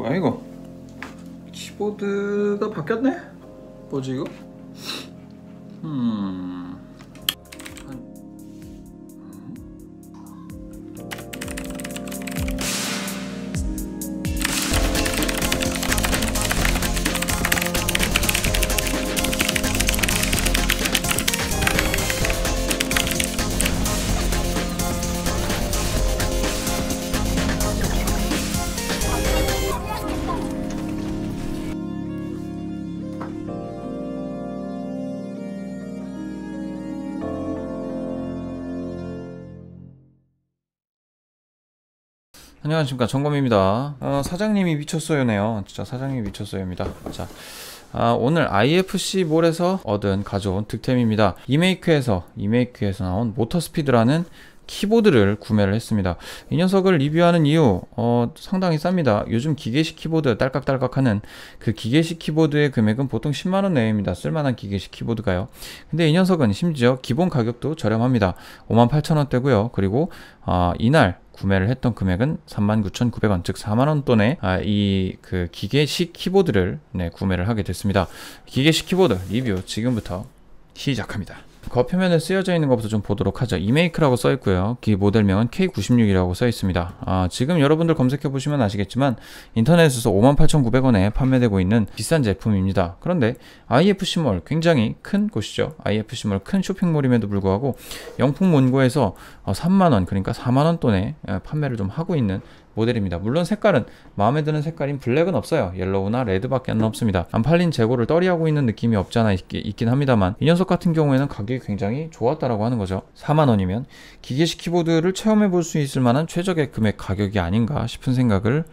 뭐야 이거? 키보드가 바뀌었네? 뭐지 이거? 안녕하십니까, 정검입니다. 사장님이 미쳤어요네요. 진짜 사장님이 미쳤어요입니다. 자, 오늘 IFC몰에서 가져온 득템입니다. 이메이크에서 나온 모터스피드라는 키보드를 구매를 했습니다. 이 녀석을 리뷰하는 이유 상당히 쌉니다. 요즘 기계식 키보드 딸깍딸깍하는 그 기계식 키보드의 금액은 보통 10만원 내외입니다. 쓸만한 기계식 키보드가요. 근데 이 녀석은 심지어 기본 가격도 저렴합니다. 58,000원대고요. 그리고 이날 구매를 했던 금액은 39,900원, 즉 4만원 돈에 이 그 기계식 키보드를 구매를 하게 됐습니다. 기계식 키보드 리뷰 지금부터 시작합니다. 겉표면에 쓰여져 있는 것부터 좀 보도록 하죠. 이메이크라고 써 있고요. 기 모델명은 K96이라고 써 있습니다. 지금 여러분들 검색해 보시면 아시겠지만 인터넷에서 58,900원에 판매되고 있는 비싼 제품입니다. 그런데 IFC몰, 굉장히 큰 곳이죠. IFC몰 큰 쇼핑몰임에도 불구하고 영풍문고에서 3만원, 그러니까 4만원 돈에 판매를 좀 하고 있는 모델입니다. 물론 색깔은 마음에 드는 색깔인 블랙은 없어요. 옐로우나 레드밖에 없습니다. 안 팔린 재고를 떨이하고 있는 느낌이 없지 않아 있긴 합니다만, 이 녀석 같은 경우에는 가격이 굉장히 좋았다라고 하는 거죠. 4만원이면 기계식 키보드를 체험해 볼 수 있을 만한 최적의 금액 가격이 아닌가 싶은 생각을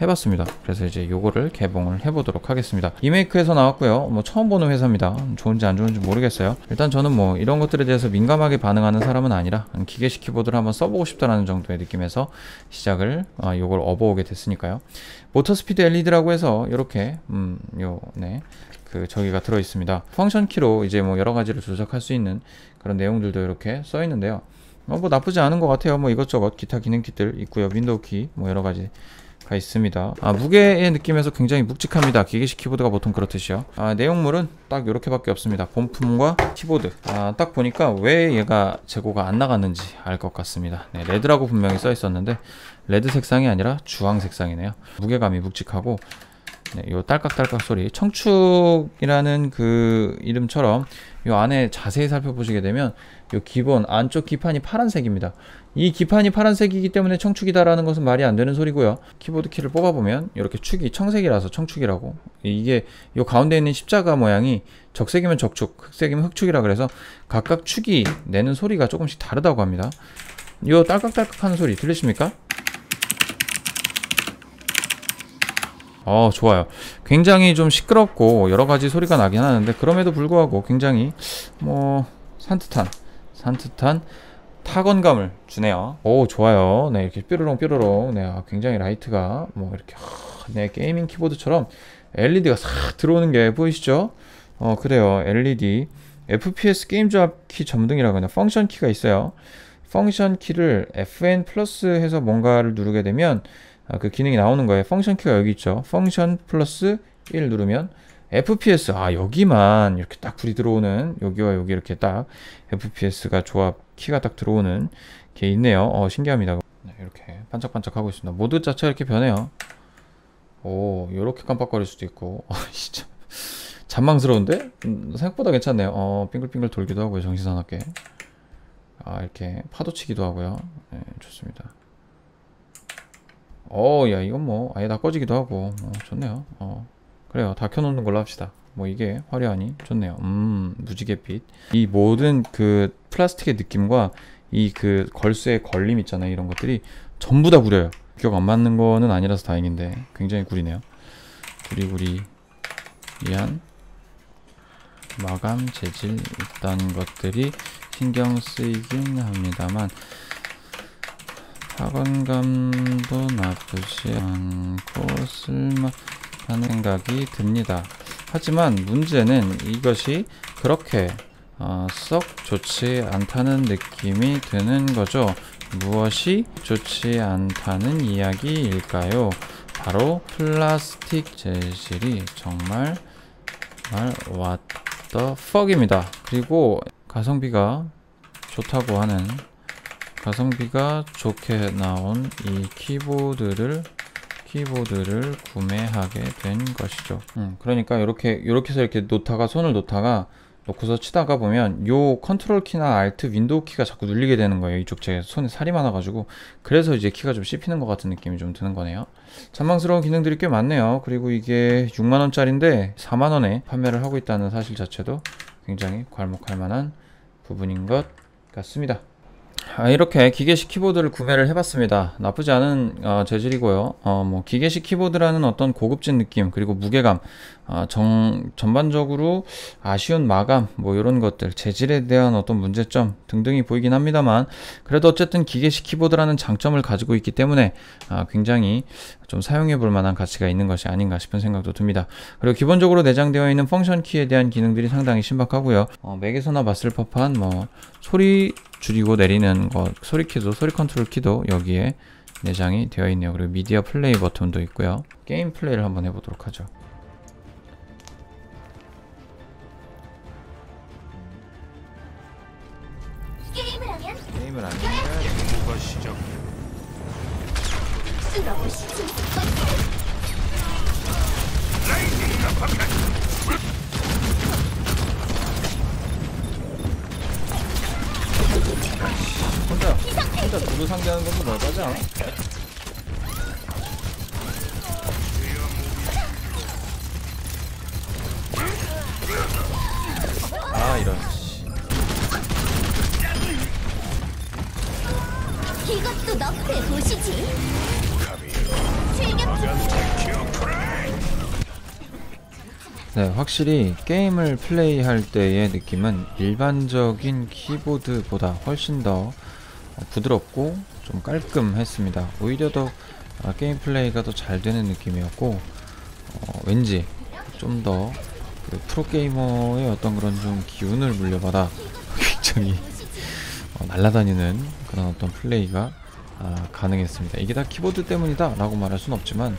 해봤습니다. 그래서 이제 요거를 개봉을 해보도록 하겠습니다. 이메이크에서 나왔고요. 처음 보는 회사입니다. 좋은지 안 좋은지 모르겠어요. 일단 저는 이런 것들에 대해서 민감하게 반응하는 사람은 아니라 기계식 키보드를 한번 써보고 싶다라는 정도의 느낌에서 시작을 요걸 업어오게 됐으니까요. 모터스피드 LED라고 해서 이렇게 저기가 들어 있습니다. 펑션 키로 이제 여러 가지를 조작할 수 있는 그런 내용들도 이렇게 써 있는데요. 나쁘지 않은 것 같아요. 이것저것 기타 기능키들 있고요. 윈도우 키 여러 가지 가 있습니다. 무게의 느낌에서 굉장히 묵직합니다. 기계식 키보드가 보통 그렇듯이요. 내용물은 딱 이렇게 밖에 없습니다. 본품과 키보드. 딱 보니까 왜 얘가 재고가 안 나갔는지 알 것 같습니다. 레드라고 분명히 써 있었는데 레드 색상이 아니라 주황 색상이네요. 무게감이 묵직하고 요 딸깍딸깍 소리, 청축이라는 그 이름처럼 요 안에 자세히 살펴보시게 되면 요 기본 안쪽 기판이 파란색입니다. 이 기판이 파란색이기 때문에 청축이다라는 것은 말이 안 되는 소리고요. 키보드 키를 뽑아보면 이렇게 축이 청색이라서 청축이라고, 이게 요 가운데 있는 십자가 모양이 적색이면 적축, 흑색이면 흑축이라 그래서 각각 축이 내는 소리가 조금씩 다르다고 합니다. 요 딸깍딸깍 하는 소리 들리십니까? 좋아요. 굉장히 좀 시끄럽고 여러가지 소리가 나긴 하는데, 그럼에도 불구하고 굉장히 산뜻한 타건감을 주네요. 좋아요. 이렇게 뾰로롱. 굉장히 라이트가 이렇게 게이밍 키보드처럼 LED가 싹 들어오는 게 보이시죠? 그래요. LED FPS 게임 조합 키 점등이라고 하나 펑션 키가 있어요. 펑션 키를 FN 플러스 해서 뭔가를 누르게 되면 그 기능이 나오는 거예요. 펑션 키가 여기 있죠. 펑션 플러스 1 누르면 FPS, 여기만 이렇게 딱 불이 들어오는, 여기와 여기 이렇게 딱 FPS가 조합 키가 딱 들어오는 게 있네요. 신기합니다. 이렇게 반짝반짝 하고 있습니다. 모드 자체가 이렇게 변해요. 요렇게 깜빡거릴 수도 있고. 진짜 잔망스러운데? 생각보다 괜찮네요. 빙글빙글 돌기도 하고요. 정신사납게. 이렇게 파도치기도 하고요. 좋습니다. 야, 이건 아예 다 꺼지기도 하고, 좋네요. 그래요. 다 켜놓는 걸로 합시다. 이게 화려하니 좋네요. 무지갯빛. 이 모든 그 플라스틱의 느낌과 이 그 걸쇠의 걸림 있잖아요. 이런 것들이 전부 다 구려요. 기억 안 맞는 거는 아니라서 다행인데 굉장히 구리네요. 구리구리한 마감 재질 있다는 것들이 신경 쓰이긴 합니다만, 타건감도 나쁘지 않고 쓸만한 생각이 듭니다. 하지만 문제는 이것이 그렇게 썩 좋지 않다는 느낌이 드는 거죠. 무엇이 좋지 않다는 이야기일까요? 바로 플라스틱 재질이 정말 what the fuck입니다. 그리고 가성비가 좋다고 하는, 가성비가 좋게 나온 이 키보드를 구매하게 된 것이죠. 그러니까 이렇게 해서 이렇게 놓다가, 손을 놓고서 치다가 보면 요 컨트롤 키나 알트 윈도우 키가 자꾸 눌리게 되는 거예요. 이쪽 제 손에 살이 많아가지고. 그래서 이제 키가 좀 씹히는 것 같은 느낌이 좀 드는 거네요. 잔망스러운 기능들이 꽤 많네요. 그리고 이게 6만원짜리인데 4만원에 판매를 하고 있다는 사실 자체도 굉장히 괄목할 만한 부분인 것 같습니다. 이렇게 기계식 키보드를 구매를 해봤습니다. 나쁘지 않은 재질이고요. 뭐 기계식 키보드라는 어떤 고급진 느낌, 그리고 무게감, 전반적으로 아쉬운 마감, 뭐 이런 것들, 재질에 대한 어떤 문제점 등등이 보이긴 합니다만, 그래도 어쨌든 기계식 키보드라는 장점을 가지고 있기 때문에 굉장히 좀 사용해 볼 만한 가치가 있는 것이 아닌가 싶은 생각도 듭니다. 그리고 기본적으로 내장되어 있는 펑션 키에 대한 기능들이 상당히 신박하고요. 맥에서나 봤을 법한 뭐 소리 줄이고 내리는 것, 소리 컨트롤 키도 여기에 내장이 되어 있네요. 그리고 미디어 플레이 버튼도 있고요. 게임 플레이를 한번 해보도록 하죠. 게임을 하면 누가 시작? 혼자 누구 상대하는 것도 넓하지 않아? 이런. 이것도 너프해 보시지. 네, 확실히 게임을 플레이할 때의 느낌은 일반적인 키보드보다 훨씬 더 부드럽고 좀 깔끔했습니다. 오히려 더 게임 플레이가 더 잘 되는 느낌이었고, 왠지 좀 더 그 프로게이머의 어떤 그런 좀 기운을 물려받아 굉장히 날아다니는 그런 어떤 플레이가 가능했습니다. 이게 다 키보드 때문이다 라고 말할 순 없지만,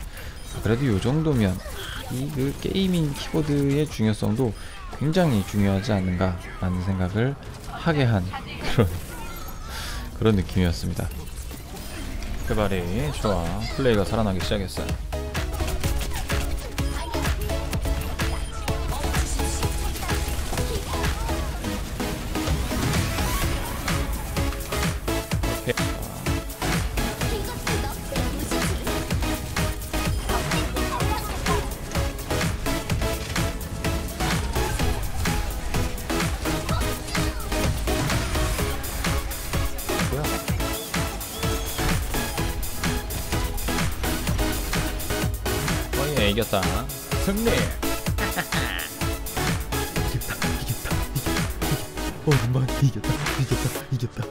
그래도 요 정도면 이 게이밍 키보드의 중요성도 굉장히 중요하지 않는가 라는 생각을 하게 한 그런 느낌이었습니다. 그 말이 좋아. 플레이가 살아나기 시작했어요. 이겼다. 승리. 이겼다. 이겼다. 이겼다. 이겼다.